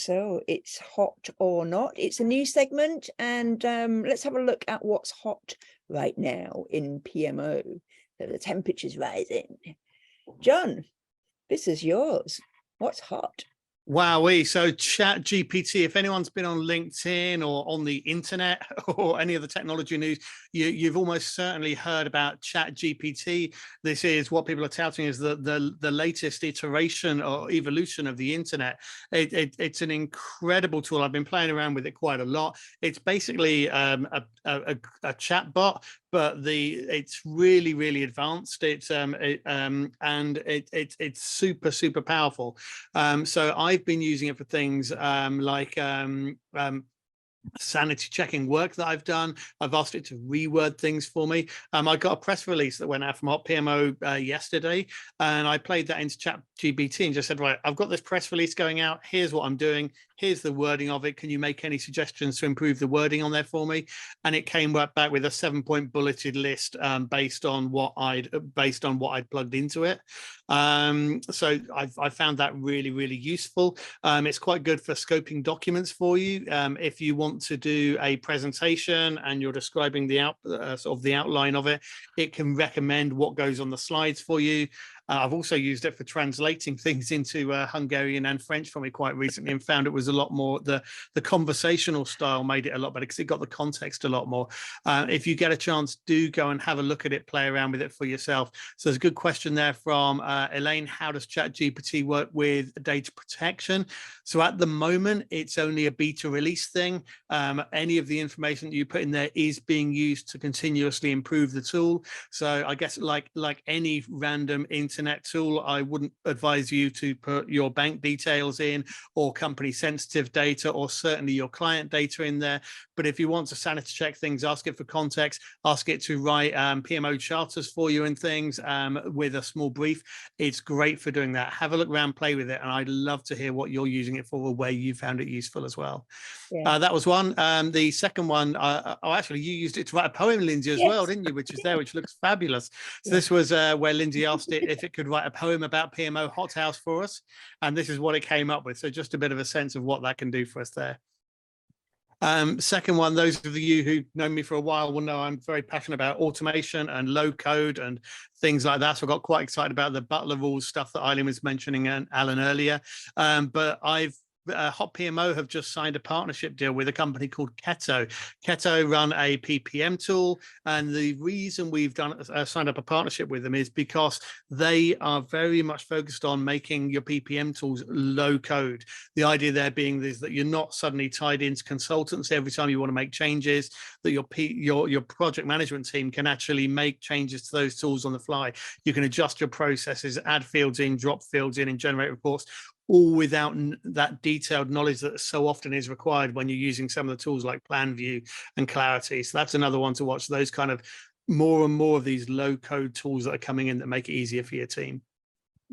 So it's hot or not. It's a new segment, and let's have a look at what's hot right now in PMO. So the temperature's rising. John, this is yours. What's hot? Wowee. So Chat GPT, if anyone's been on LinkedIn or on the internet or any of the technology news, you've almost certainly heard about Chat GPT. This is what people are touting as the latest iteration or evolution of the internet. It's an incredible tool. I've been playing around with it quite a lot. It's basically a chat bot, but it's really advanced. It's it's super powerful. So I've been using it for things like sanity checking work that I've done. I've asked it to reword things for me. I got a press release that went out from Hot PMO yesterday, and I played that into Chat GPT and just said, right, I've got this press release going out. Here's what I'm doing. Here's the wording of it. Can you make any suggestions to improve the wording on there for me? And it came back with a 7-point bulleted list based on what I'd plugged into it. So I found that really useful. It's quite good for scoping documents for you. If you want to do a presentation and you're describing the sort of the outline of it, it can recommend what goes on the slides for you. I've also used it for translating things into Hungarian and French for me quite recently, and found it was a lot more, the conversational style made it a lot better because it got the context a lot more. If you get a chance, do go and have a look at it, play around with it for yourself. So there's a good question there from Elaine. How does ChatGPT work with data protection? So at the moment, it's only a beta release thing. Any of the information that you put in there is being used to continuously improve the tool. So I guess like any random internet tool, I wouldn't advise you to put your bank details in or company sensitive data, or certainly your client data in there. But if you want to sanity check things, ask it for context, ask it to write PMO charters for you and things with a small brief. It's great for doing that. Have a look around, play with it, and I'd love to hear what you're using it for or where you found it useful as well. Yeah. That was one. The second one, actually you used it to write a poem, Lindsay, as well, didn't you? Which is there, which looks fabulous. So this was where Lindsay asked it if it could write a poem about PMO HotHouse for us, and this is what it came up with. So just a bit of a sense of what that can do for us there. Second one, those of you who know me for a while will know I'm very passionate about automation and low code and things like that. So I got quite excited about the Butler rules stuff that Eileen was mentioning and Alan earlier. But Hot PMO have just signed a partnership deal with a company called Keto. Keto run a PPM tool, and the reason we've signed up a partnership with them is because they are very much focused on making your PPM tools low code. The idea there being is that you're not suddenly tied into consultants every time you want to make changes, that your project management team can actually make changes to those tools on the fly. You can adjust your processes, add fields in, drop fields in, and generate reports, all without that detailed knowledge that so often is required when you're using some of the tools like Plan View and Clarity. So that's another one to watch, those kind of more and more of these low code tools that are coming in that make it easier for your team.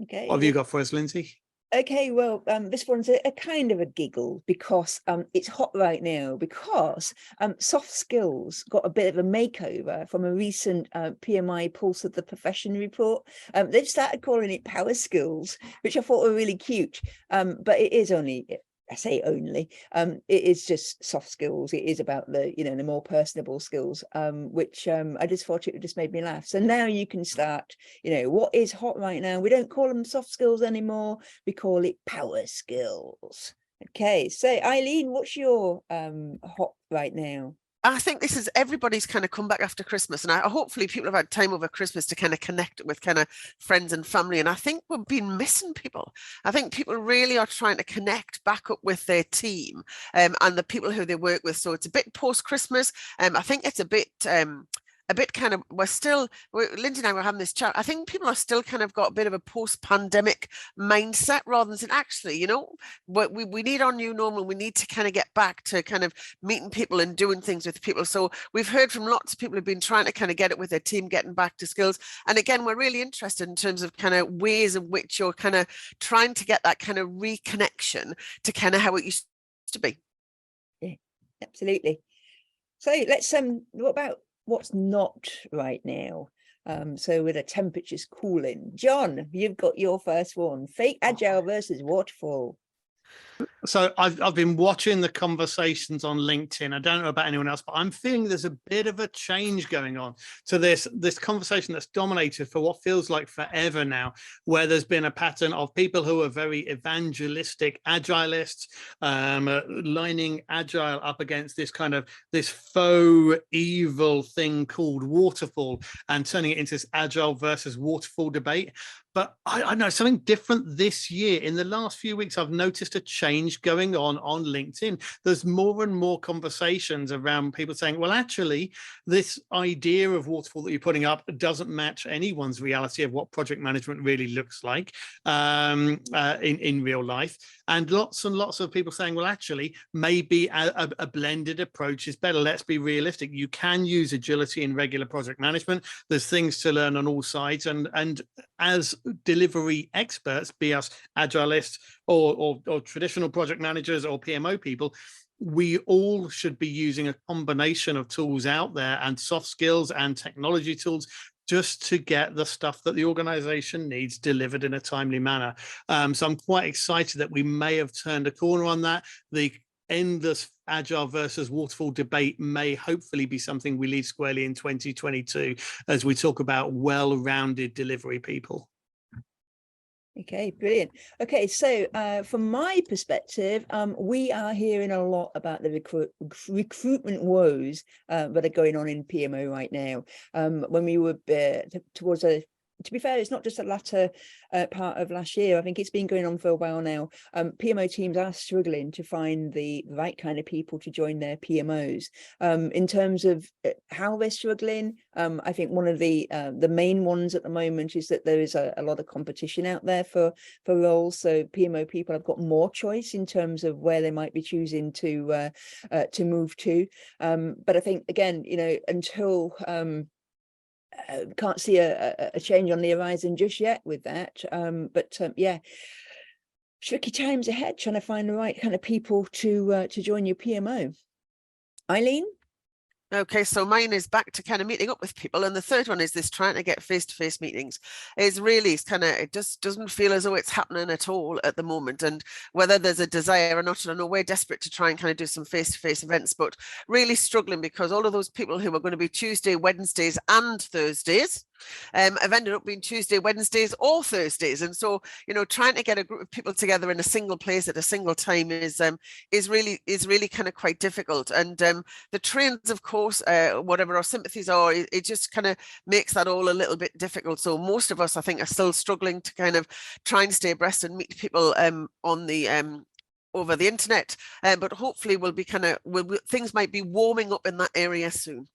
Okay. What have you got for us, Lindsay? Okay, well, this one's a kind of a giggle because it's hot right now because soft skills got a bit of a makeover from a recent PMI Pulse of the Profession report. They've started calling it power skills, which I thought were really cute, but it is only, I say only, it is just soft skills. It is about the, the more personable skills, which I just thought it just made me laugh. So now you can start, what is hot right now? We don't call them soft skills anymore. We call it power skills. Okay, so Eileen, what's your hot right now? I think this is everybody's kind of come back after Christmas, and hopefully people have had time over Christmas to kind of connect with kind of friends and family. And I think we've been missing people. I think people really are trying to connect back up with their team and the people who they work with. So it's a bit post-Christmas. I think it's a bit kind of, Lindsay and I were having this chat. I think people are still kind of got a bit of a post-pandemic mindset rather than saying, actually, we need our new normal. We need to kind of get back to kind of meeting people and doing things with people. So we've heard from lots of people who've been trying to kind of get it with their team, getting back to skills. And again, we're really interested in terms of kind of ways in which you're kind of trying to get that kind of reconnection to kind of how it used to be. Yeah, absolutely. So let's, what about what's not right now? So with the temperatures cooling. John, you've got your first one. Fake agile versus waterfall. So I've been watching the conversations on LinkedIn. I don't know about anyone else, but I'm feeling there's a bit of a change going on to this conversation that's dominated for what feels like forever now, where there's been a pattern of people who are very evangelistic agilists, lining agile up against this faux evil thing called waterfall, and turning it into this agile versus waterfall debate. But I know something different this year. In the last few weeks, I've noticed a change going on LinkedIn. There's more and more conversations around people saying, well, actually, this idea of waterfall that you're putting up doesn't match anyone's reality of what project management really looks like in real life. And lots of people saying, well, actually, maybe a blended approach is better. Let's be realistic. You can use agility in regular project management. There's things to learn on all sides. And as delivery experts, be us agilists or traditional project managers or PMO people, we all should be using a combination of tools out there and soft skills and technology tools just to get the stuff that the organization needs delivered in a timely manner. So I'm quite excited that we may have turned a corner on that. The endless agile versus waterfall debate may hopefully be something we leave squarely in 2022 as we talk about well-rounded delivery people. Okay, brilliant. Okay, so from my perspective, we are hearing a lot about the recruitment woes that are going on in PMO right now. When we were towards to be fair, it's not just the latter part of last year. I think it's been going on for a while now. PMO teams are struggling to find the right kind of people to join their PMOs. In terms of how they're struggling, I think one of the main ones at the moment is that there is a lot of competition out there for roles. So PMO people have got more choice in terms of where they might be choosing to move to. But I think, again, until can't see a change on the horizon just yet with that. Yeah, tricky times ahead, trying to find the right kind of people to join your PMO. Eileen? Okay, so mine is back to kind of meeting up with people, and the third one is this trying to get face-to-face meetings. It just doesn't feel as though it's happening at all at the moment, and whether there's a desire or not, I know we're desperate to try and kind of do some face-to-face events, but really struggling because all of those people who are going to be Tuesday, Wednesdays and Thursdays have ended up being Tuesday, Wednesdays or Thursdays. And so, trying to get a group of people together in a single place at a single time is really kind of quite difficult. And the trains, of course, whatever our sympathies are, it just kind of makes that all a little bit difficult. So most of us, I think, are still struggling to kind of try and stay abreast and meet people on the over the internet, but hopefully things might be warming up in that area soon.